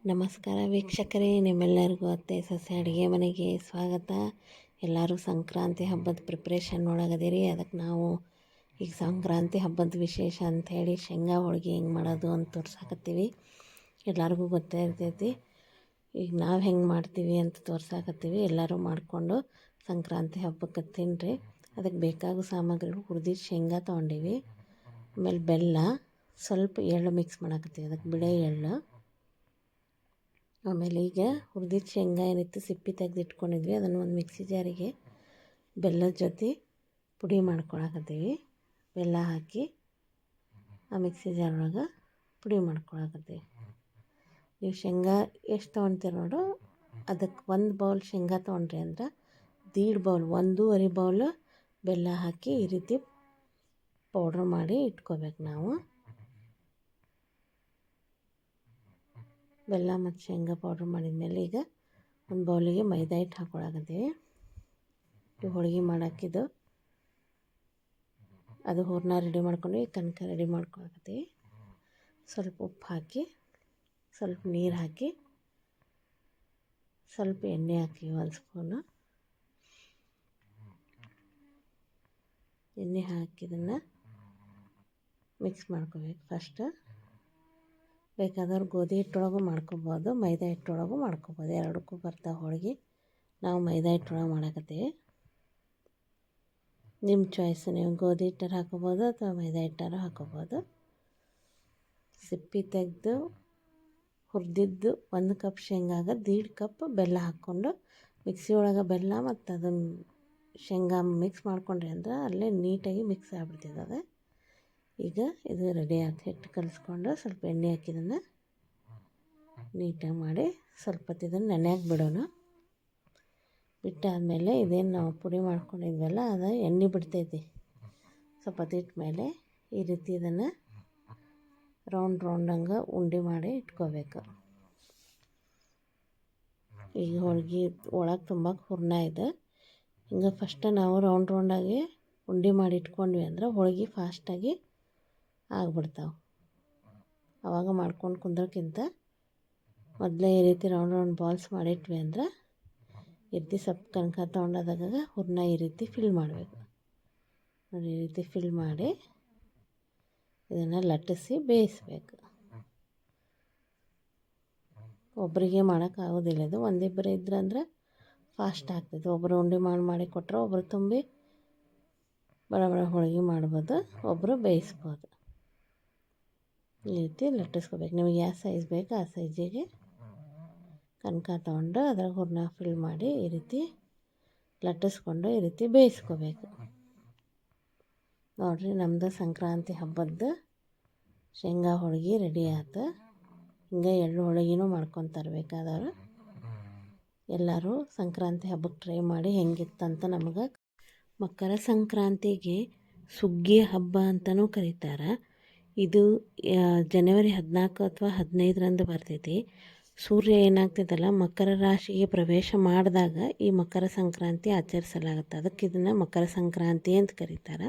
ನಮಸ್ಕಾರ ವೀಕ್ಷಕರೇ, ನಿಮ್ಮೆಲ್ಲರಿಗೂ ಅತ್ತೆ ಸೊಸೆ ಅಡುಗೆ ಮನೆಗೆ ಸ್ವಾಗತ. ಎಲ್ಲರೂ ಸಂಕ್ರಾಂತಿ ಹಬ್ಬದ ಪ್ರಿಪ್ರೇಷನ್ ಒಳಗದಿರಿ. ಅದಕ್ಕೆ ನಾವು ಈಗ ಸಂಕ್ರಾಂತಿ ಹಬ್ಬದ ವಿಶೇಷ ಅಂಥೇಳಿ ಶೇಂಗಾ ಹೋಳಿಗೆ ಹೆಂಗೆ ಮಾಡೋದು ಅಂತ ತೋರ್ಸಾಕತ್ತೀವಿ. ಎಲ್ಲರಿಗೂ ಗೊತ್ತೇ ಇರ್ತೈತಿ. ಈಗ ನಾವು ಹೆಂಗೆ ಮಾಡ್ತೀವಿ ಅಂತ ತೋರ್ಸಾಕತ್ತೀವಿ. ಎಲ್ಲರೂ ಮಾಡಿಕೊಂಡು ಸಂಕ್ರಾಂತಿ ಹಬ್ಬಕ್ಕೆ ತಿನ್ನಿರಿ. ಅದಕ್ಕೆ ಬೇಕಾಗೋ ಸಾಮಗ್ರಿಗಳು ಹುರಿದಿದ್ದು ಶೇಂಗಾ ತೊಗೊಂಡೀವಿ. ಆಮೇಲೆ ಬೆಲ್ಲ, ಸ್ವಲ್ಪ ಎಳ್ಳು ಮಿಕ್ಸ್ ಮಾಡಾಕತ್ತೀವಿ. ಅದಕ್ಕೆ ಬಿಳೆ ಎಳ್ಳು. ಆಮೇಲೆ ಈಗ ಹುರಿದಿದ್ದು ಶೇಂಗಾ ಏನಿತ್ತು ಸಿಪ್ಪಿ ತೆಗೆದಿಟ್ಕೊಂಡಿದ್ವಿ, ಅದನ್ನು ಒಂದು ಮಿಕ್ಸಿ ಜಾರಿಗೆ ಬೆಲ್ಲದ ಜೊತೆ ಪುಡಿ ಮಾಡ್ಕೊಳಕತ್ತೀವಿ. ಬೆಲ್ಲ ಹಾಕಿ ಆ ಮಿಕ್ಸಿ ಜಾರೊಳಗೆ ಪುಡಿ ಮಾಡ್ಕೊಳಕತ್ತೀವಿ. ನೀವು ಶೇಂಗಾ ಎಷ್ಟು ತೊಗೊಳ್ತೀರ ನೋಡು, ಅದಕ್ಕೆ 1 ಬೌಲ್ ಶೇಂಗಾ ತೊಗೊಂಡ್ರಿ ಅಂದ್ರೆ 1.5 ಬೌಲ್ 1.5 ಬೌಲ್ ಬೆಲ್ಲ ಹಾಕಿ ಈ ರೀತಿ ಪೌಡ್ರ್ ಮಾಡಿ ಇಟ್ಕೋಬೇಕು ನಾವು. ಬೆಲ್ಲ ಮತ್ತು ಶೇಂಗಾ ಪೌಡ್ರ್ ಮಾಡಿದ್ಮೇಲೆ ಈಗ ಒಂದು ಬೌಲಿಗೆ ಮೈದಾ ಹಿಟ್ಟು ಹಾಕ್ಕೊಳಕತ್ತೀವಿ. ಈ ಹೋಳಿಗೆ ಮಾಡೋಕ್ಕಿದು ಅದು ಹೂರಣ ರೆಡಿ ಮಾಡ್ಕೊಂಡು ಈ ಕನಕ ರೆಡಿ ಮಾಡ್ಕೊಳಕತ್ತೀವಿ. ಸ್ವಲ್ಪ ಉಪ್ಪು ಹಾಕಿ, ಸ್ವಲ್ಪ ನೀರು ಹಾಕಿ, ಸ್ವಲ್ಪ ಎಣ್ಣೆ ಹಾಕಿ 1 ಸ್ಪೂನು ಎಣ್ಣೆ ಹಾಕಿದ್ದನ್ನು ಮಿಕ್ಸ್ ಮಾಡ್ಕೋಬೇಕು. ಫಸ್ಟ್ ಬೇಕಾದವ್ರು ಗೋಧಿ ಹಿಟ್ಟೊಳಗೂ ಮಾಡ್ಕೊಬೋದು, ಮೈದಾ ಹಿಟ್ಟೊಳಗೂ ಮಾಡ್ಕೊಬೋದು, ಎರಡಕ್ಕೂ ಬರ್ತಾವೆ ಹೋಳಿಗೆ. ನಾವು ಮೈದಾ ಹಿಟ್ಟೊಳಗೆ ಮಾಡಕತ್ತೀವಿ. ನಿಮ್ಮ ಚಾಯ್ಸು, ನೀವು ಗೋಧಿ ಹಿಟ್ಟಾರು ಹಾಕೋಬೋದು ಅಥವಾ ಮೈದಾ ಹಿಟ್ಟಾರು ಹಾಕೋಬೋದು. ಸಿಪ್ಪಿ ತೆಗೆದು ಹುರಿದಿದ್ದು 1 ಕಪ್ ಶೇಂಗಾಗ 1.5 ಕಪ್ ಬೆಲ್ಲ ಹಾಕ್ಕೊಂಡು ಮಿಕ್ಸಿ ಒಳಗೆ ಬೆಲ್ಲ ಮತ್ತು ಅದನ್ನು ಶೇಂಗಾ ಮಿಕ್ಸ್ ಮಾಡ್ಕೊಂಡ್ರಿ ಅಂದ್ರೆ ಅಲ್ಲೇ ನೀಟಾಗಿ ಮಿಕ್ಸ್ ಆಗಿಬಿಡ್ತದೆ. ಈಗ ಇದು ರೆಡಿ ಆಯ್ತು. ಹಿಟ್ಟು ಕಲಿಸ್ಕೊಂಡು ಸ್ವಲ್ಪ ಎಣ್ಣೆ ಹಾಕಿದ್ದನ್ನು ನೀಟಾಗಿ ಮಾಡಿ ಸ್ವಲ್ಪ ಹೊತ್ತು ಇದನ್ನು ನೆನೆಯಾಗಿ ಬಿಡೋಣ. ಬಿಟ್ಟಾದಮೇಲೆ ಇದೇನು ನಾವು ಪುಡಿ ಮಾಡ್ಕೊಂಡಿದ್ವಲ್ಲ ಅದು ಎಣ್ಣೆ ಬಿಡ್ತೈತಿ. ಸ್ವಲ್ಪ ಹೊತ್ತಿಟ್ಟ ಮೇಲೆ ಈ ರೀತಿ ಇದನ್ನು ರೌಂಡಂಗೆ ಉಂಡೆ ಮಾಡಿ ಇಟ್ಕೋಬೇಕು. ಈಗ ಹೋಳಿಗೆ ಒಳಗೆ ತುಂಬ ಹೂರಣ ಇದೆ. ಹಿಂಗೆ ಫಸ್ಟ್ ನಾವು ರೌಂಡಾಗಿ ಉಂಡೆ ಮಾಡಿ ಇಟ್ಕೊಂಡ್ವಿ ಅಂದ್ರೆ ಹೋಳಿಗೆ ಫಾಸ್ಟಾಗಿ ಆಗ್ಬಿಡ್ತಾವೆ. ಆವಾಗ ಮಾಡ್ಕೊಂಡು ಕುಂದ್ರಕ್ಕಿಂತ ಮೊದಲೇ ಈ ರೀತಿ ರೌಂಡ್ ಬಾಲ್ಸ್ ಮಾಡಿಟ್ವಿ ಅಂದ್ರೆ ಈ ರೀತಿ ಸ್ವಲ್ಪ ಕನಕ ತೊಗೊಂಡಾದಾಗ ಹೂರಣ ಈ ರೀತಿ ಫಿಲ್ ಮಾಡಬೇಕು. ನೋಡಿ, ಈ ರೀತಿ ಫಿಲ್ ಮಾಡಿ ಇದನ್ನು ಲಟ್ಟಿಸಿ ಬೇಯಿಸ್ಬೇಕು. ಒಬ್ಬರಿಗೆ ಮಾಡೋಕ್ಕಾಗೋದಿಲ್ಲ ಇದು, ಒಂದಿಬ್ಬರು ಇದ್ರಂದ್ರೆ ಫಾಸ್ಟ್ ಆಗ್ತದೆ. ಒಬ್ಬರು ಉಂಡೆ ಮಾಡಿ ಕೊಟ್ಟರೆ ಒಬ್ಬರು ತುಂಬಿ ಬಡ ಹೋಳಿಗೆ ಮಾಡ್ಬೋದು, ಒಬ್ಬರು ಬೇಯಿಸ್ಬೋದು. ಈ ರೀತಿ ಲಟ್ಟಿಸ್ಕೋಬೇಕು. ನಿಮಗೆ ಯಾವ ಸೈಜ್ ಬೇಕು ಆ ಸೈಜಿಗೆ ಕನಕ ತೊಗೊಂಡು ಅದ್ರಾಗ ಹೂರಣ ಫಿಲ್ ಮಾಡಿ ಈ ರೀತಿ ಲಟ್ಟಿಸ್ಕೊಂಡು ಈ ರೀತಿ ಬೇಯಿಸ್ಕೋಬೇಕು. ನೋಡಿರಿ, ನಮ್ಮದು ಸಂಕ್ರಾಂತಿ ಹಬ್ಬದ್ದು ಶೇಂಗಾ ಹೋಳಿಗೆ ರೆಡಿ ಆಯ್ತು. ಹಿಂಗೆ ಎಳ್ಳು ಹೋಳಿಗೆನೂ ಮಾಡ್ಕೊತಾರೆ ಬೇಕಾದವರು. ಎಲ್ಲರೂ ಸಂಕ್ರಾಂತಿ ಹಬ್ಬಕ್ಕೆ ಟ್ರೈ ಮಾಡಿ ಹೆಂಗಿತ್ತಂತ ನಮಗೆ. ಮಕರ ಸಂಕ್ರಾಂತಿಗೆ ಸುಗ್ಗಿಯ ಹಬ್ಬ ಅಂತಲೂ ಕರೀತಾರೆ. ಇದು ಜನವರಿ 14 ಅಥವಾ 15ರಂದು ಬರ್ತೈತಿ. ಸೂರ್ಯ ಏನಾಗ್ತದಲ್ಲ ಮಕರ ರಾಶಿಗೆ ಪ್ರವೇಶ ಮಾಡಿದಾಗ ಈ ಮಕರ ಸಂಕ್ರಾಂತಿ ಆಚರಿಸಲಾಗುತ್ತೆ. ಅದಕ್ಕೆ ಇದನ್ನು ಮಕರ ಸಂಕ್ರಾಂತಿ ಅಂತ ಕರೀತಾರೆ.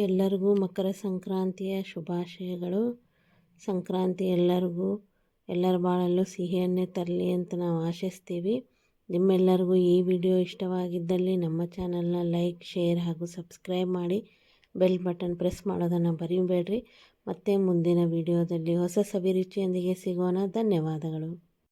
ಎಲ್ಲರಿಗೂ ಮಕರ ಸಂಕ್ರಾಂತಿಯ ಶುಭಾಶಯಗಳು. ಸಂಕ್ರಾಂತಿ ಎಲ್ಲರ ಬಾಳಲ್ಲೂ ಸಿಹಿಯನ್ನೇ ತರಲಿ ಅಂತ ನಾವು ಆಶಿಸ್ತೀವಿ. ನಿಮ್ಮೆಲ್ಲರಿಗೂ ಈ ವಿಡಿಯೋ ಇಷ್ಟವಾಗಿದ್ದಲ್ಲಿ ನಮ್ಮ ಚಾನಲ್ನ ಲೈಕ್, ಶೇರ್ ಹಾಗೂ ಸಬ್ಸ್ಕ್ರೈಬ್ ಮಾಡಿ. ಬೆಲ್ ಬಟನ್ ಪ್ರೆಸ್ ಮಾಡೋದನ್ನು ಮರಿಬೇಡ್ರಿ. ಮತ್ತೆ ಮುಂದಿನ ವಿಡಿಯೋದಲ್ಲಿ ಹೊಸ ಸವಿರುಚಿಯೊಂದಿಗೆ ಸಿಗೋಣ. ಧನ್ಯವಾದಗಳು.